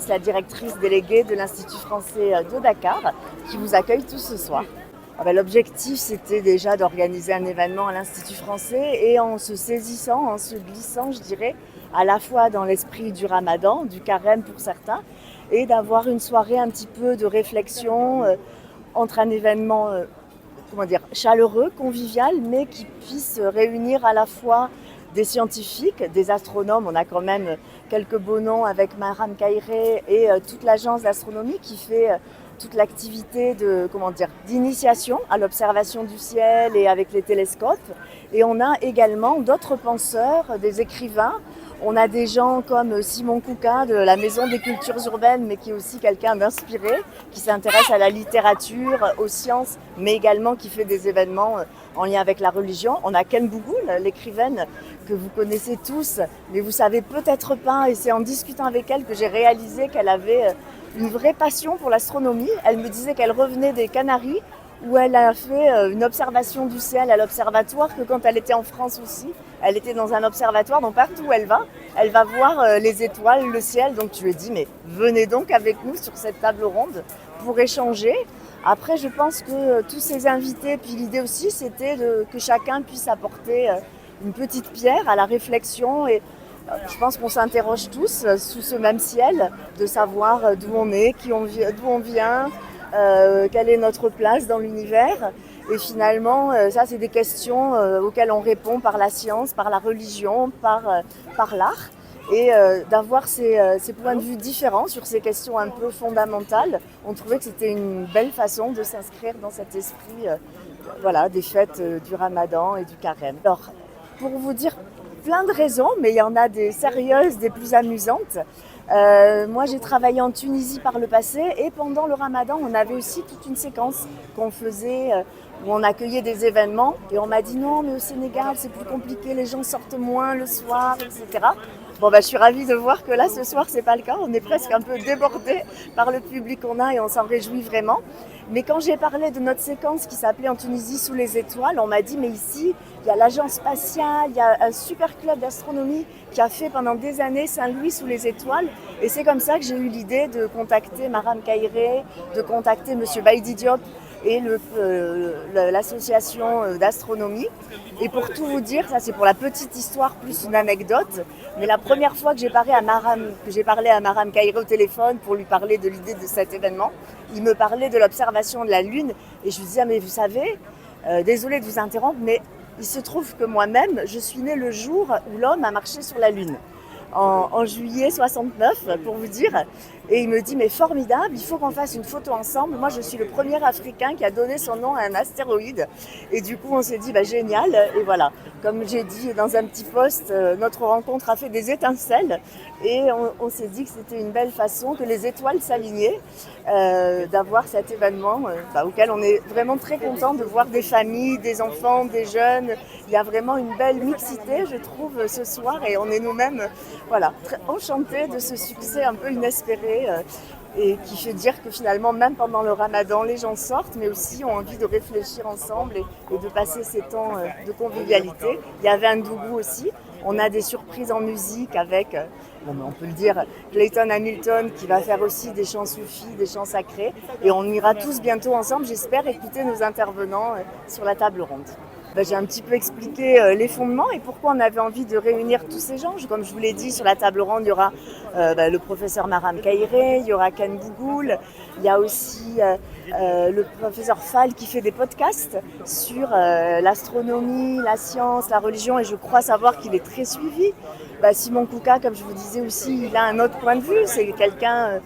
La directrice déléguée de l'Institut français de Dakar, qui vous accueille tous ce soir. L'objectif, c'était déjà d'organiser un événement à l'Institut français et en se saisissant, en se glissant, je dirais, à la fois dans l'esprit du Ramadan, du carême pour certains, et d'avoir une soirée un petit peu de réflexion entre un événement chaleureux, convivial, mais qui puisse réunir à la fois des scientifiques, des astronomes. On a quand même quelques beaux noms avec Maram Kairé et toute l'agence d'astronomie qui fait toute l'activité d'initiation à l'observation du ciel et avec les télescopes. Et on a également d'autres penseurs, des écrivains. On a des gens comme Simon Kouka de la Maison des Cultures Urbaines, mais qui est aussi quelqu'un d'inspiré, qui s'intéresse à la littérature, aux sciences, mais également qui fait des événements en lien avec la religion. On a Ken Bougoul, l'écrivaine que vous connaissez tous, mais vous savez peut-être pas, et c'est en discutant avec elle que j'ai réalisé qu'elle avait une vraie passion pour l'astronomie. Elle me disait qu'elle revenait des Canaries, où elle a fait une observation du ciel à l'observatoire, que quand elle était en France aussi, elle était dans un observatoire, donc partout où elle va voir les étoiles, le ciel. Donc tu lui as dit, mais venez donc avec nous sur cette table ronde pour échanger. Après, je pense que tous ces invités, puis l'idée aussi, c'était que chacun puisse apporter une petite pierre à la réflexion. Et je pense qu'on s'interroge tous sous ce même ciel, de savoir d'où on est, d'où on vient, quelle est notre place dans l'univers. Et finalement, ça, c'est des questions auxquelles on répond par la science, par la religion, par l'art. Et d'avoir ces points de vue différents sur ces questions un peu fondamentales, on trouvait que c'était une belle façon de s'inscrire dans cet esprit des fêtes du Ramadan et du Carême. Alors, pour vous dire plein de raisons, mais il y en a des sérieuses, des plus amusantes. Moi, j'ai travaillé en Tunisie par le passé et pendant le Ramadan, on avait aussi toute une séquence qu'on faisait où on accueillait des événements et on m'a dit non, mais au Sénégal, c'est plus compliqué, les gens sortent moins le soir, etc. Je suis ravie de voir que là, ce soir, c'est pas le cas. On est presque un peu débordé par le public qu'on a et on s'en réjouit vraiment. Mais quand j'ai parlé de notre séquence qui s'appelait en Tunisie Sous les étoiles, on m'a dit mais ici, il y a l'agence spatiale, il y a un super club d'astronomie qui a fait pendant des années Saint-Louis Sous les étoiles. Et c'est comme ça que j'ai eu l'idée de contacter Maram Kairé, de contacter Monsieur Baïdi Diop et l'association d'astronomie. Et pour tout vous dire, ça c'est pour la petite histoire plus une anecdote, mais la première fois que j'ai parlé à Maram Kairé au téléphone pour lui parler de l'idée de cet événement, il me parlait de l'observation de la Lune et je lui disais mais vous savez, désolée de vous interrompre, mais il se trouve que moi-même, je suis née le jour où l'homme a marché sur la Lune. En juillet 69, pour vous dire. Et il me dit, mais formidable, il faut qu'on fasse une photo ensemble. Moi, je suis le premier Africain qui a donné son nom à un astéroïde. Et du coup, on s'est dit, génial. Et voilà, comme j'ai dit dans un petit post, notre rencontre a fait des étincelles. Et on s'est dit que c'était une belle façon, que les étoiles s'alignaient, d'avoir cet événement auquel on est vraiment très content de voir des familles, des enfants, des jeunes. Il y a vraiment une belle mixité, je trouve, ce soir. Et on est nous-mêmes très enchantés de ce succès un peu inespéré et qui fait dire que finalement, même pendant le Ramadan, les gens sortent, mais aussi ont envie de réfléchir ensemble et de passer ces temps de convivialité. Il y avait un dougou aussi. On a des surprises en musique avec, on peut le dire, Clayton Hamilton qui va faire aussi des chants soufis, des chants sacrés. Et on ira tous bientôt ensemble, j'espère, écouter nos intervenants sur la table ronde. J'ai un petit peu expliqué les fondements et pourquoi on avait envie de réunir tous ces gens. Comme je vous l'ai dit, sur la table ronde, il y aura le professeur Maram Kairé, il y aura Ken Bougoul, il y a aussi le professeur Fall qui fait des podcasts sur l'astronomie, la science, la religion et je crois savoir qu'il est très suivi. Simon Kouka, comme je vous disais aussi, il a un autre point de vue, c'est quelqu'un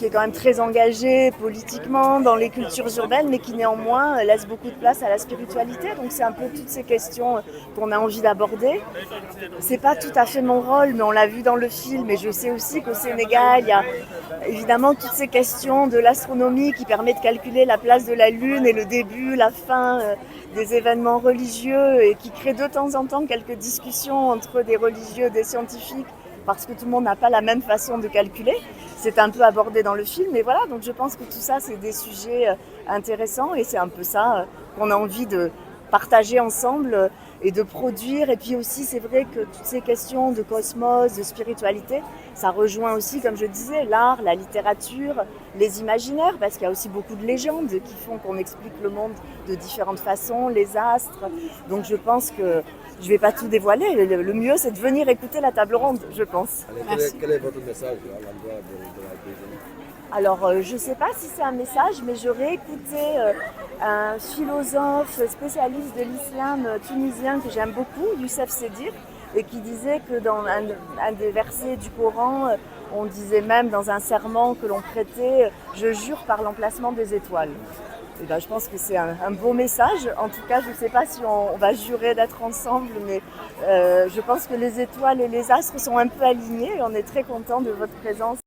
qui est quand même très engagé politiquement dans les cultures urbaines, mais qui néanmoins laisse beaucoup de place à la spiritualité. Donc c'est un peu toutes ces questions qu'on a envie d'aborder. C'est pas tout à fait mon rôle, mais on l'a vu dans le film. Et je sais aussi qu'au Sénégal, il y a évidemment toutes ces questions de l'astronomie qui permet de calculer la place de la Lune et le début, la fin des événements religieux et qui crée de temps en temps quelques discussions entre des religieux et des scientifiques parce que tout le monde n'a pas la même façon de calculer. C'est un peu abordé dans le film, et voilà, donc je pense que tout ça, c'est des sujets intéressants et c'est un peu ça qu'on a envie de partager ensemble et de produire. Et puis aussi, c'est vrai que toutes ces questions de cosmos, de spiritualité, ça rejoint aussi, comme je disais, l'art, la littérature, les imaginaires, parce qu'il y a aussi beaucoup de légendes qui font qu'on explique le monde de différentes façons, les astres. Donc je pense que je ne vais pas tout dévoiler. Le mieux, c'est de venir écouter la table ronde, je pense. Allez, quel est votre message à l'endroit de la deuxième? Alors, je ne sais pas si c'est un message, mais j'aurais écouté un philosophe spécialiste de l'islam tunisien que j'aime beaucoup, Youssef Sedir, et qui disait que dans un des versets du Coran, on disait même dans un serment que l'on prêtait « Je jure par l'emplacement des étoiles ». Et ben, je pense que c'est un beau message. En tout cas, je ne sais pas si on va jurer d'être ensemble, mais je pense que les étoiles et les astres sont un peu alignés et on est très content de votre présence.